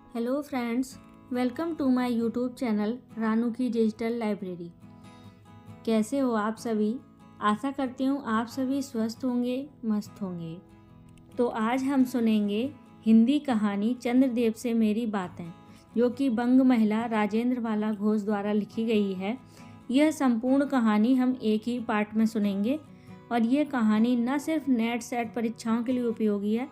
Hello friends, welcome to my YouTube channel Ranu की digital library. कैसे हो आप सभी? आशा करती हूँ आप सभी स्वस्थ होंगे, मस्त होंगे। तो आज हम सुनेंगे हिंदी कहानी चंद्रदेव से मेरी बातें, जो कि बंग महिला राजेंद्र बाला घोष द्वारा लिखी गई है। यह संपूर्ण कहानी हम एक ही पार्ट में सुनेंगे और ये कहानी न सिर्फ नेट सेट परीक्षाओं के लिए उपयोगी है,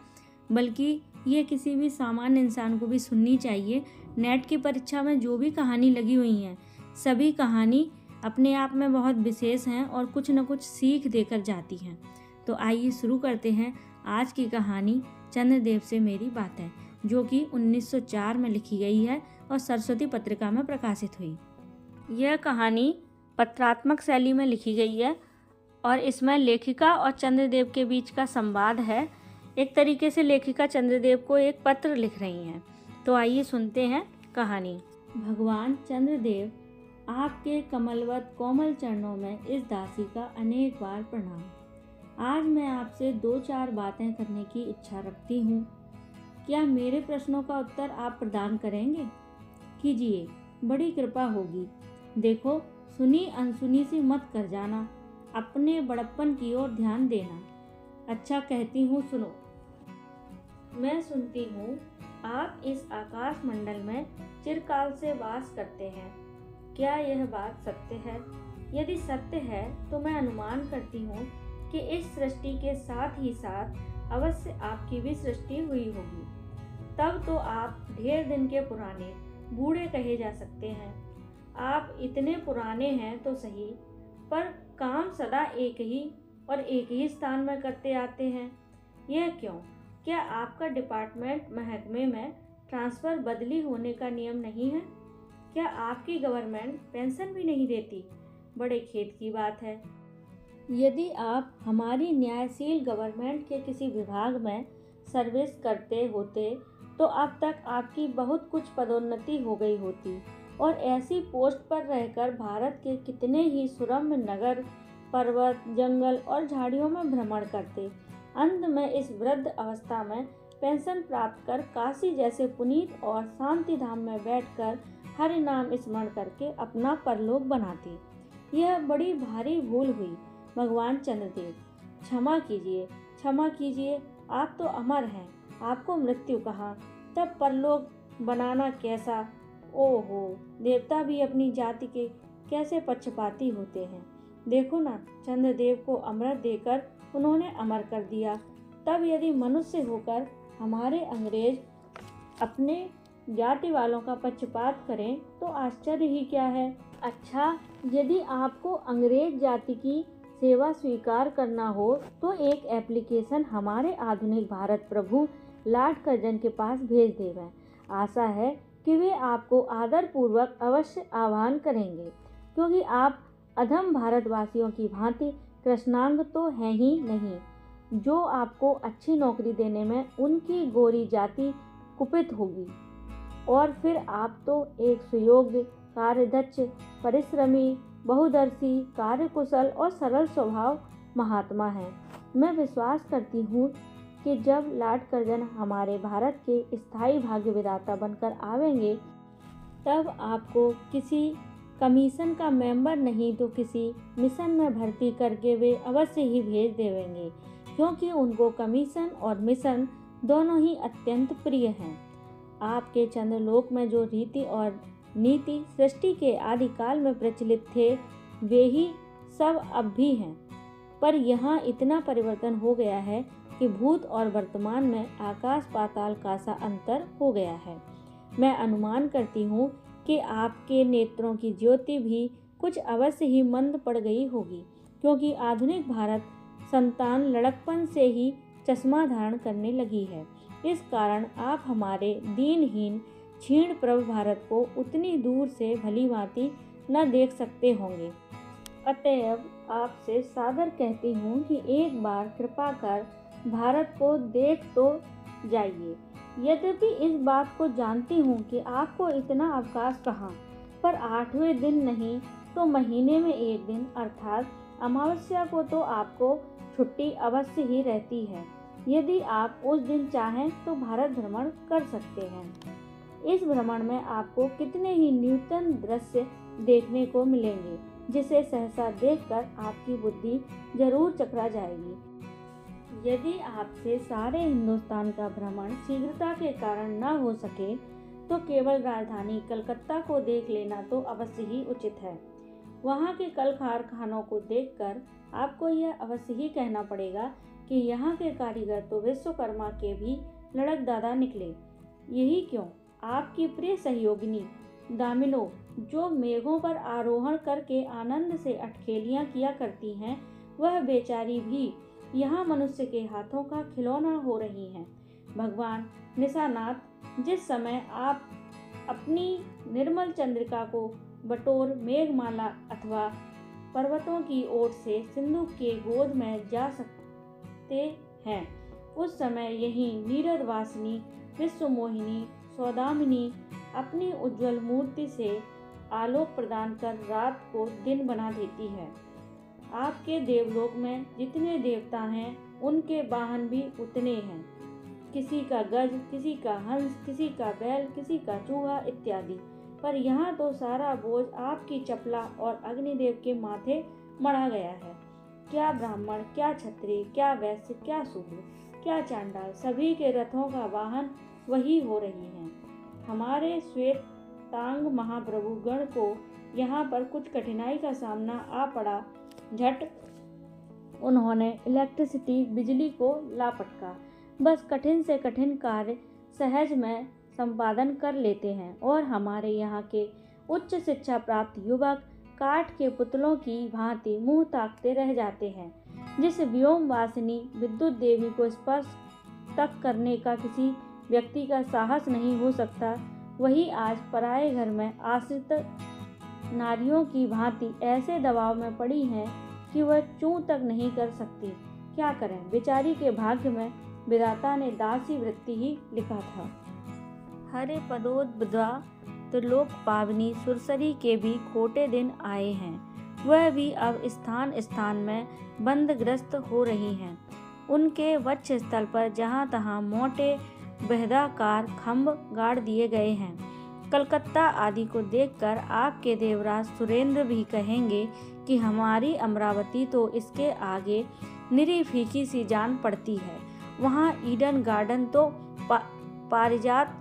बल्कि ये किसी भी सामान्य इंसान को भी सुननी चाहिए। नेट की परीक्षा में जो भी कहानी लगी हुई हैं, सभी कहानी अपने आप में बहुत विशेष हैं और कुछ न कुछ सीख देकर जाती हैं। तो आइए शुरू करते हैं आज की कहानी चंद्रदेव से मेरी बातें, जो कि 1904 में लिखी गई है और सरस्वती पत्रिका में प्रकाशित हुई। यह कहानी पत्रात्मक शैली में लिखी गई है और इसमें लेखिका और चंद्रदेव के बीच का संवाद है। एक तरीके से लेखिका चंद्रदेव को एक पत्र लिख रही हैं। तो आइए सुनते हैं कहानी। भगवान चंद्रदेव, आपके कमलवत कोमल चरणों में इस दासी का अनेक बार प्रणाम। आज मैं आपसे 2-4 बातें करने की इच्छा रखती हूँ। क्या मेरे प्रश्नों का उत्तर आप प्रदान करेंगे? कीजिए, बड़ी कृपा होगी। देखो, सुनी अनसुनी सी मत कर जाना, अपने बड़प्पन की ओर ध्यान देना। अच्छा, कहती हूँ, सुनो। मैं सुनती हूँ आप इस आकाश मंडल में चिरकाल से वास करते हैं। क्या यह बात सत्य है? यदि सत्य है तो मैं अनुमान करती हूँ कि इस सृष्टि के साथ ही साथ अवश्य आपकी भी सृष्टि हुई होगी। तब तो आप ढेर दिन के पुराने बूढ़े कहे जा सकते हैं। आप इतने पुराने हैं तो सही, पर काम सदा एक ही और एक ही स्थान में करते आते हैं। यह क्यों? क्या आपका डिपार्टमेंट महकमे में ट्रांसफ़र बदली होने का नियम नहीं है? क्या आपकी गवर्नमेंट पेंशन भी नहीं देती? बड़े खेद की बात है। यदि आप हमारी न्यायशील गवर्नमेंट के किसी विभाग में सर्विस करते होते तो अब तक आपकी बहुत कुछ पदोन्नति हो गई होती और ऐसी पोस्ट पर रहकर भारत के कितने ही सुरम्य नगर, पर्वत, जंगल और झाड़ियों में भ्रमण करते। अंत में इस वृद्ध अवस्था में पेंशन प्राप्त कर काशी जैसे पुनीत और शांति धाम में बैठकर हरि नाम स्मरण करके अपना परलोक बनाती। यह बड़ी भारी भूल हुई भगवान चंद्रदेव। क्षमा कीजिए, क्षमा कीजिए। आप तो अमर हैं, आपको मृत्यु कहाँ, तब परलोक बनाना कैसा? ओहो, देवता भी अपनी जाति के कैसे पक्षपाती होते हैं। देखो ना, चंद्रदेव को अमृत देकर उन्होंने अमर कर दिया। तब यदि मनुष्य होकर हमारे अंग्रेज अपने जाति वालों का पक्षपात करें तो आश्चर्य ही क्या है। अच्छा, यदि आपको अंग्रेज जाति की सेवा स्वीकार करना हो तो एक एप्लीकेशन हमारे आधुनिक भारत प्रभु लॉर्ड कर्जन के पास भेज देवें। आशा है कि वे आपको आदरपूर्वक अवश्य आह्वान करेंगे, क्योंकि आप अधम भारतवासियों की भांति कृष्णांग तो हैं ही नहीं, जो आपको अच्छी नौकरी देने में उनकी गोरी जाति कुपित होगी। और फिर आप तो एक सुयोग्य, कार्यदक्ष, परिश्रमी, बहुदर्शी, कार्यकुशल और सरल स्वभाव महात्मा हैं। मैं विश्वास करती हूँ कि जब लॉर्ड कर्जन हमारे भारत के स्थायी भाग्य विधाता बनकर आवेंगे, तब आपको किसी कमीशन का मेंबर नहीं तो किसी मिशन में भर्ती करके वे अवश्य ही भेज देंगे, क्योंकि उनको कमीशन और मिशन दोनों ही अत्यंत प्रिय हैं। आपके चंद्रलोक में जो रीति और नीति सृष्टि के आदिकाल में प्रचलित थे, वे ही सब अब भी हैं, पर यहाँ इतना परिवर्तन हो गया है कि भूत और वर्तमान में आकाश पाताल का सा अंतर हो गया है। मैं अनुमान करती हूँ कि आपके नेत्रों की ज्योति भी कुछ अवश्य ही मंद पड़ गई होगी, क्योंकि आधुनिक भारत संतान लड़कपन से ही चश्मा धारण करने लगी है। इस कारण आप हमारे दीनहीन क्षीण प्रभ भारत को उतनी दूर से भली भांति न देख सकते होंगे। अतएव आपसे सादर कहती हूँ कि एक बार कृपा कर भारत को देख तो जाइए। यद्यपि इस बात को जानती हूँ कि आपको इतना अवकाश कहाँ, पर 8वें दिन नहीं तो महीने में एक दिन अर्थात अमावस्या को तो आपको छुट्टी अवश्य ही रहती है। यदि आप उस दिन चाहें तो भारत भ्रमण कर सकते हैं। इस भ्रमण में आपको कितने ही न्यूनतम दृश्य देखने को मिलेंगे, जिसे सहसा देखकर आपकी बुद्धि जरूर चकरा जाएगी। यदि आपसे सारे हिंदुस्तान का भ्रमण शीघ्रता के कारण न हो सके तो केवल राजधानी कलकत्ता को देख लेना तो अवश्य ही उचित है। वहाँ के कल कारखानों को देखकर आपको यह अवश्य ही कहना पड़ेगा कि यहाँ के कारीगर तो विश्वकर्मा के भी लड़क दादा निकले। यही क्यों, आपकी प्रिय सहयोगिनी दामिनो, जो मेघों पर आरोहण करके आनंद से अटखेलियाँ किया करती हैं, वह बेचारी भी यहाँ मनुष्य के हाथों का खिलौना हो रही हैं। भगवान निशानाथ, जिस समय आप अपनी निर्मल चंद्रिका को बटोर मेघमाला अथवा पर्वतों की ओर से सिंधु के गोद में जा सकते हैं, उस समय यही नीरद वासिनी विश्वमोहिनी सौदामिनी अपनी उज्जवल मूर्ति से आलोक प्रदान कर रात को दिन बना देती है। आपके देवलोक में जितने देवता हैं, उनके वाहन भी उतने हैं। किसी का गज, किसी का हंस, किसी का बैल, किसी का चूहा इत्यादि। पर यहाँ तो सारा बोझ आपकी चपला और अग्निदेव के माथे मढ़ा गया है। क्या ब्राह्मण, क्या क्षत्रिय, क्या वैश्य, क्या शूद्र, क्या चांडाल, सभी के रथों का वाहन वही हो रही हैं। हमारे श्वेतांग महाप्रभु गण को यहाँ पर कुछ कठिनाई का सामना आ पड़ा। झट उन्होंने इलेक्ट्रिसिटी बिजली को लापटका। बस कठिन से कठिन कार्य सहज में संपादन कर लेते हैं और हमारे यहाँ के उच्च शिक्षा प्राप्त युवक काठ के पुतलों की भांति मुंह ताकते रह जाते हैं। जिस व्योमवासिनी विद्युत देवी को स्पर्श तक करने का किसी व्यक्ति का साहस नहीं हो सकता, वही आज पराये घर में आश्रित नारियों की भांति ऐसे दबाव में पड़ी हैं कि वह चूं तक नहीं कर सकती। क्या करें, बेचारी के भाग्य में विधाता ने दासी वृत्ति ही लिखा था। हरे पदोद्बदा त्रिलोक पावनी सुरसरी के भी खोटे दिन आए हैं। वह भी अब स्थान स्थान में बंदग्रस्त हो रही हैं। उनके वक्ष स्थल पर जहाँ तहाँ मोटे बहदाकार खम्भ गाड़ दिए गए हैं। कलकत्ता आदि को देखकर आपके देवराज सुरेंद्र भी कहेंगे कि हमारी अमरावती तो इसके आगे निरी फीकी सी जान पड़ती है। वहाँ ईडन गार्डन तो पारिजात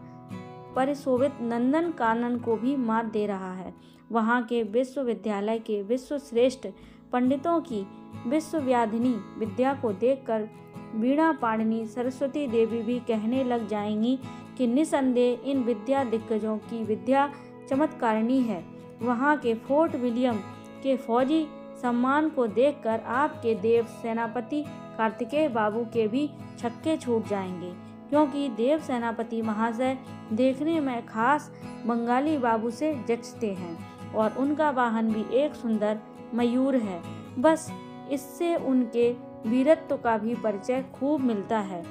परिशोभित नंदन कानन को भी मात दे रहा है। वहाँ के विश्वविद्यालय के विश्वश्रेष्ठ पंडितों की विश्वव्याधिनी विद्या को देखकर वीणा पाणिनी सरस्वती देवी भी कहने लग जाएंगी कि निसंदेह इन विद्या दिग्गजों की विद्या चमत्कारिणी है। वहाँ के फोर्ट विलियम के फौजी सम्मान को देखकर आपके देव सेनापति कार्तिकेय बाबू के भी छक्के छूट जाएंगे, क्योंकि देव सेनापति महाशय देखने में खास बंगाली बाबू से जचते हैं और उनका वाहन भी एक सुंदर मयूर है। बस इससे उनके वीरत्व का भी परिचय खूब मिलता है।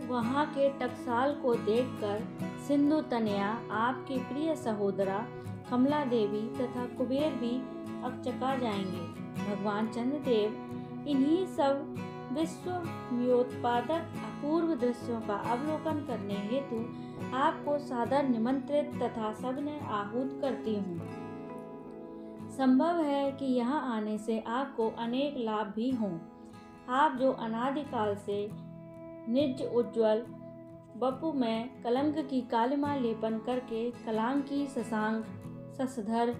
वहाँ के टकसाल को देखकर सिंधु तनया, आपकी प्रिय सहोदरा कमला देवी तथा कुबेर भी अकचका जाएंगे। भगवान चंद्रदेव इन्हीं सब विश्वव्योत्पादक अपूर्व दृश्यों का अवलोकन करने हेतु आपको सादर निमंत्रित तथा सबने आहूत करती हूँ। संभव है कि यहाँ आने से आपको अनेक लाभ भी हों। आप जो अनादिकाल से निज उज्ज्वल बपु में कलंक की कालिमा लेपन करके कलांकी, शशांक, शशधर,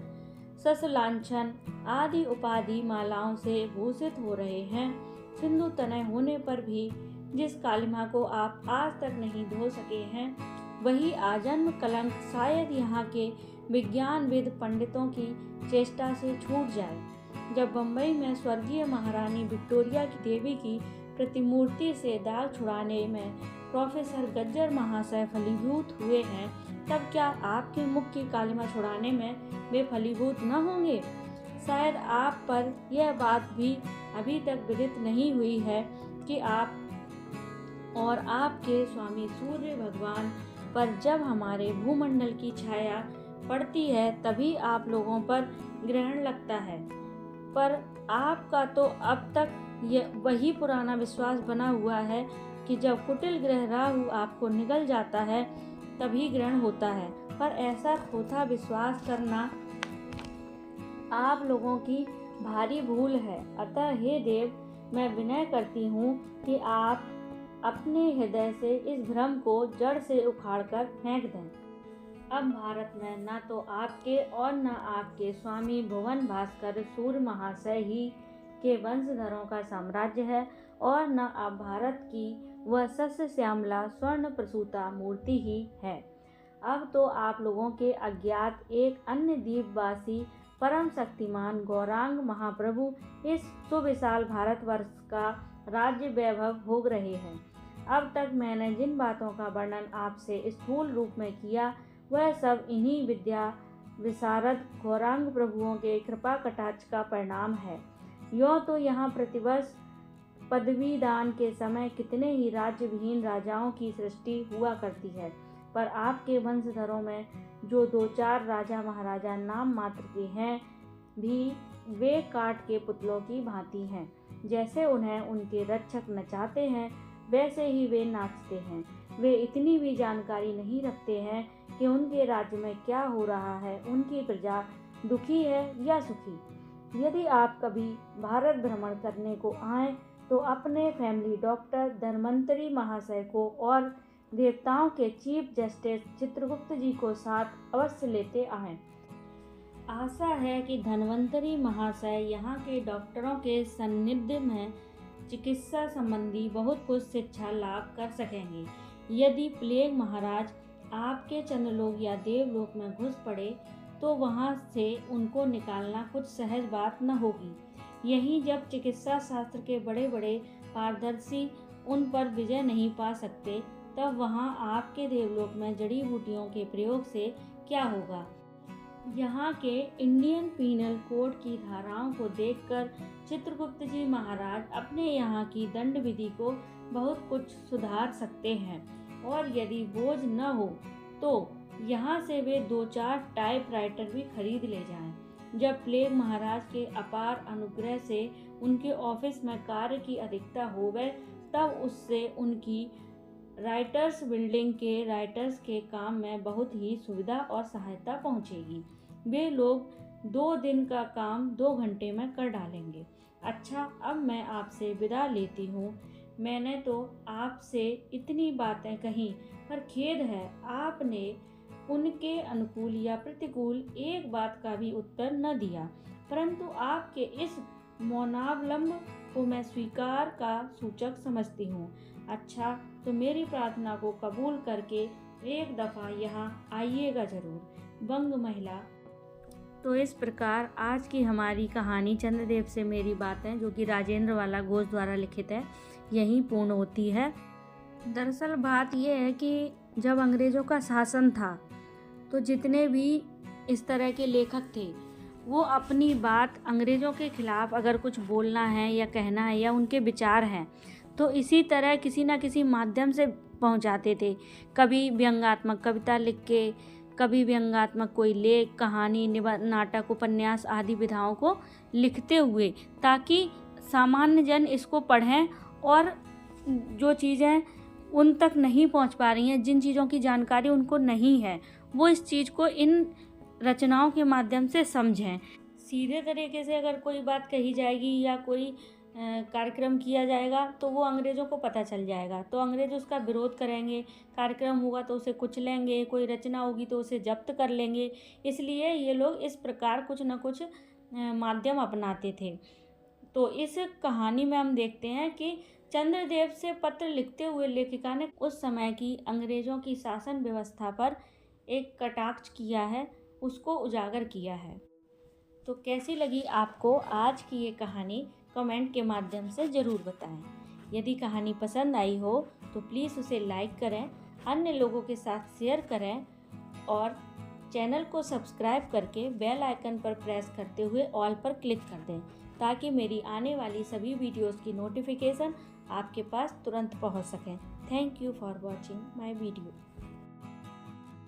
शशलांछन आदि उपाधि मालाओं से भूषित हो रहे हैं, सिंधु तनय होने पर भी जिस कालिमा को आप आज तक नहीं धो सके हैं, वही आजन्म कलंक शायद यहाँ के विज्ञानविद पंडितों की चेष्टा से छूट जाए। जब बम्बई में स्वर्गीय महारानी विक्टोरिया की देवी की प्रतिमूर्ति से दाग छुड़ाने में प्रोफेसर गज्जर महाशय फलीभूत हुए हैं, तब क्या आपके मुख की कालिमा छुड़ाने में वे फलीभूत न होंगे? शायद आप पर यह बात भी अभी तक विदित नहीं हुई है कि आप और आपके स्वामी सूर्य भगवान पर जब हमारे भूमंडल की छाया पड़ती है, तभी आप लोगों पर ग्रहण लगता है। पर आपका तो अब तक वही पुराना विश्वास बना हुआ है कि जब कुटिल ग्रह राहु आपको निगल जाता है तभी ग्रहण होता है। पर ऐसा खोथा विश्वास करना आप लोगों की भारी भूल है। अतः हे देव, मैं विनय करती हूँ कि आप अपने हृदय से इस भ्रम को जड़ से उखाड़कर फेंक दें। अब भारत में न तो आपके और न आपके स्वामी भुवन भास्कर सूर्य महाशय ही के वंशधरों का साम्राज्य है, और न अब भारत की वह सस्य श्यामला स्वर्ण प्रसूता मूर्ति ही है। अब तो आप लोगों के अज्ञात एक अन्य द्वीपवासी परम शक्तिमान गौरांग महाप्रभु इस सुविशाल भारतवर्ष का राज्य वैभव भोग रहे हैं। अब तक मैंने जिन बातों का वर्णन आपसे स्थूल रूप में किया, वह सब इन्हीं विद्या विशारद गौरांग प्रभुओं के कृपा कटाक्ष का परिणाम है। यों तो यहाँ प्रतिवर्ष पदवी दान के समय कितने ही राज्य विहीन राजाओं की सृष्टि हुआ करती है, पर आपके वंशधरों में जो 2-4 राजा महाराजा नाम मात्र के हैं, भी वे काठ के पुतलों की भांति हैं। जैसे उन्हें उनके रक्षक नचाते हैं, वैसे ही वे नाचते हैं। वे इतनी भी जानकारी नहीं रखते हैं कि उनके राज्य में क्या हो रहा है, उनकी प्रजा दुखी है या सुखी। यदि आप कभी भारत भ्रमण करने को आएँ तो अपने फैमिली डॉक्टर धन्वंतरी महाशय को और देवताओं के चीफ जस्टिस चित्रगुप्त जी को साथ अवश्य लेते आएँ। आशा है कि धन्वंतरी महाशय यहाँ के डॉक्टरों के सान्निध्य में चिकित्सा संबंधी बहुत कुछ शिक्षा लाभ कर सकेंगे। यदि प्लेग महाराज आपके चंद्रलोक या देवलोक में घुस पड़े तो वहाँ से उनको निकालना कुछ सहज बात न होगी। यहीं जब चिकित्सा शास्त्र के बड़े बड़े पारदर्शी उन पर विजय नहीं पा सकते, तब वहाँ आपके देवलोक में जड़ी बूटियों के प्रयोग से क्या होगा। यहाँ के इंडियन पीनल कोड की धाराओं को देखकर चित्रगुप्त जी महाराज अपने यहाँ की दंड विधि को बहुत कुछ सुधार सकते हैं, और यदि बोझ न हो तो यहाँ से वे 2-4 टाइपराइटर भी खरीद ले जाएं। जब प्लेग महाराज के अपार अनुग्रह से उनके ऑफिस में कार्य की अधिकता होवे, तब उससे उनकी राइटर्स बिल्डिंग के राइटर्स के काम में बहुत ही सुविधा और सहायता पहुंचेगी। वे लोग 2 दिन का काम 2 घंटे में कर डालेंगे। अच्छा, अब मैं आपसे विदा लेती हूँ। मैंने तो आपसे इतनी बातें कहीं, पर खेद है आपने उनके अनुकूल या प्रतिकूल एक बात का भी उत्तर न दिया। परंतु आपके इस मौनावलंब को मैं स्वीकार का सूचक समझती हूँ। अच्छा, तो मेरी प्रार्थना को कबूल करके एक दफ़ा यहाँ आइएगा जरूर। बंग महिला। तो इस प्रकार आज की हमारी कहानी चंद्रदेव से मेरी बातें, जो कि राजेंद्र वाला घोष द्वारा लिखित है, यहीं पूर्ण होती है। दरअसल बात यह है कि जब अंग्रेज़ों का शासन था तो जितने भी इस तरह के लेखक थे, वो अपनी बात अंग्रेज़ों के खिलाफ़ अगर कुछ बोलना है या कहना है या उनके विचार हैं, तो इसी तरह किसी न किसी माध्यम से पहुंचाते थे। कभी व्यंग्यात्मक कविता लिख के, कभी व्यंग्यात्मक कोई लेख, कहानी, नाटक, उपन्यास आदि विधाओं को लिखते हुए, ताकि सामान्य जन इसको पढ़ें और जो चीज़ें उन तक नहीं पहुंच पा रही हैं, जिन चीज़ों की जानकारी उनको नहीं है, वो इस चीज़ को इन रचनाओं के माध्यम से समझें। सीधे तरीके से अगर कोई बात कही जाएगी या कोई कार्यक्रम किया जाएगा तो वो अंग्रेज़ों को पता चल जाएगा, तो अंग्रेज़ उसका विरोध करेंगे। कार्यक्रम होगा तो उसे कुचलेंगे, कोई रचना होगी तो उसे जब्त कर लेंगे। इसलिए ये लोग इस प्रकार कुछ न कुछ माध्यम अपनाते थे। तो इस कहानी में हम देखते हैं कि चंद्रदेव से पत्र लिखते हुए लेखिका ने उस समय की अंग्रेज़ों की शासन व्यवस्था पर एक कटाक्ष किया है, उसको उजागर किया है। तो कैसी लगी आपको आज की ये कहानी, कमेंट के माध्यम से ज़रूर बताएं। यदि कहानी पसंद आई हो तो प्लीज़ उसे लाइक करें, अन्य लोगों के साथ शेयर करें और चैनल को सब्सक्राइब करके बेल आइकन पर प्रेस करते हुए ऑल पर क्लिक कर दें, ताकि मेरी आने वाली सभी वीडियोस की नोटिफिकेशन आपके पास तुरंत पहुंच सकें। Thank you for watching my video.